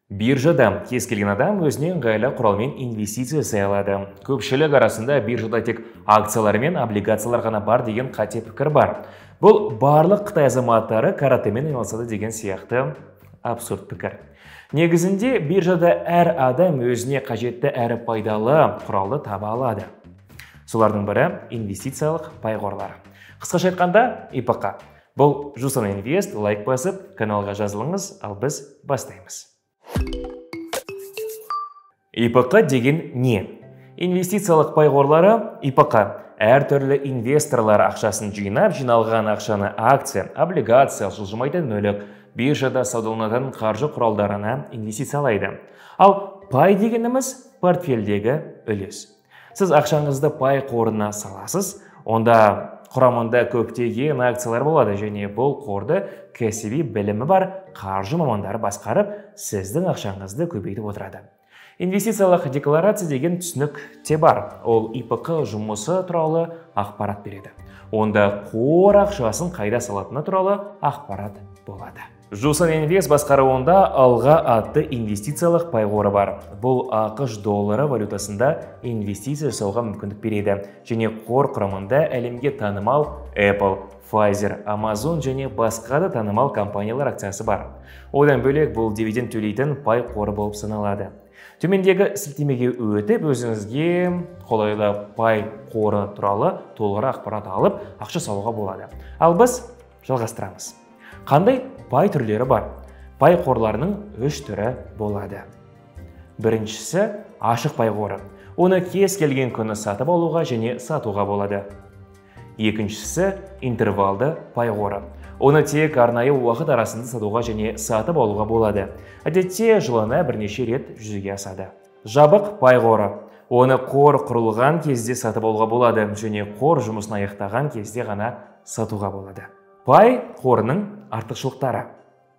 Биржада кез келген адам өзіне ыңғайлы құралмен инвестиция жасай алады. Көпшілік арасында биржада тек акциялар мен облигациялар ғана бар деген қате пікір бар. Бұл барлық Қытай азаматтары каратэмен айналысады деген сияқты абсурд пікір. Негізінде биржада әр адам өзіне қажетті әрі пайдалы құралды таба алады. Солардың бірі инвестициялық пай қорлары. Қысқаша айтқанда ИПК. Бұл Жусан Инвест, лайк басып, каналға жазылыңыз, ал біз бастаймыз. ИПК деген не? Инвестициялық пай қорлары ИПК әртүрлі инвесторлар ақшасын жинап, жиналған ақшаны акция, облигация, жылжымайтын мүлік, биржада саудаланатын қаржы құралдарына инвестициялайды. Ал пай дегеніміз портфельдегі үлес. Сіз ақшаңызды пай қорына саласыз, онда құрамында көптеген акциялар болады және бұл қорды кәсіби білімі бар қаржы мамандары басқарып, сіздің ақшаңызды көбейтіп отырады. Инвестициялық декларация деген түсінік те бар. Ол ИПК жұмысы туралы ақпарат береді. Онда қор ақшасын қайда салатыны туралы ақпарат болады. Жусан Инвест басқаруында алға атты инвестициялық пай қоры бар. Бұл ақш доллары валютасында инвестиция жасауға мүмкіндік береді. Және қор құрамында әлемге танымал Apple, Pfizer, Amazon және басқа да танымал компаниялар акциясы бар. Одан бөлек бұл дивиденд төлейтін пай қоры болып саналады. Төмендегі сілтемеге өтіп, өзіңізге қолайлы пай қоры туралы толығырақ ақпарат алып, ақша салуға болады. Ал біз жалғастырамыз. Қандай пай түрлері бар? Пай қорларының 3 түрі болады. Біріншісі ашық пай қоры. Оны кез келген күні сатып алуға және сатуға болады. Екіншісі интервалды пай қоры. Оны тек арнайы уақыт арасында сатуға және сатып алуға болады. Әдетте жылына бірнеше рет жүзеге асады. Жабық пай қоры. Оны қор құрылған кезде сатып алуға болады және қор жұмысын аяқтаған кезде ғана сатуға болады. Пай қорының артықшылықтары.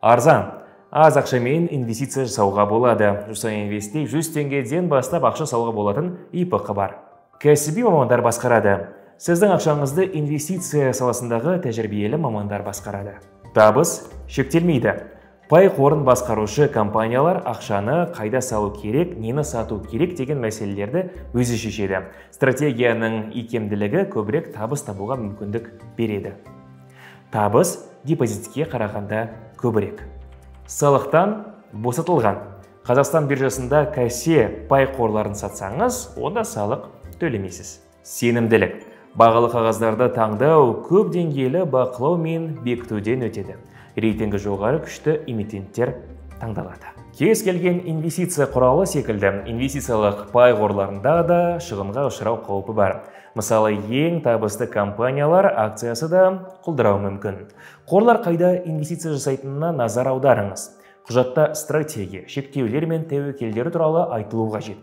Арзан. Аз ақшамен инвестиция жасауға болады. Жусан Инвестте 100 теңгеден бастап ақша салуға болатын ИПК бар. Кәсіби мамандар басқарады. Сіздің ақшаңызды инвестиция саласындағы тәжірибелі мамандар басқарады. Табыс шектелмейді. Пай қорын басқарушы компаниялар ақшаны қайда салу керек, нені сату керек деген мәселелерді өзі шешеді. Стратегияның икемділігі көбірек табыс табуға мүмкіндік береді. Табыс депозитке қарағанда көбірек. Салықтан босатылған. Қазақстан биржасында кәсе пай қорларын сатсаңыз, онда салық төлемейсіз. Сенімділік. Бағалы қағаздарды таңдау көп деңгейлі бақылау мен бекітуден өтеді. Рейтингі жоғары күшті эмитенттер таңдалады. Кез келген инвестиция құралы секілді инвестициялық пай қорларында да шығынға ұшырау қаупі бар. Мысалы, ең табысты компаниялар акциясы да құлдырауы мүмкін. Қорлар қайда инвестиция жасайтынына назар аударыңыз. Құжатта стратегия, шектеулер мен тәуекелдері туралы айтылу қажет.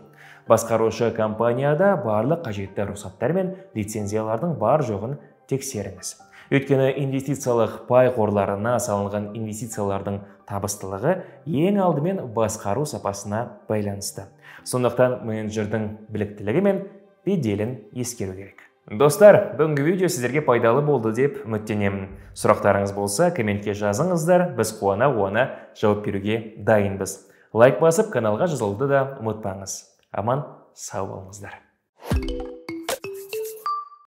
Басқарушы компанияда барлық қажетті рұқсаттар мен лицензиялардың бар жоғын тексеріңіз. Өйткені инвестициялық пай қорларына салынған инвестициялардың табыстылығы ең алдымен басқару сапасына байланысты. Сондықтан менеджердің біліктілігі мен беделін ескеру керек. Достар, бүгінгі видео сіздерге пайдалы болды деп үміттенемін. Сұрақтарыңыз болса, комментке жазыңыздар, біз қуана жауап беруге дайынбыз. Лайк басып, каналға жазылуды да ұмытпаңыз. Аман сау болыңыздар.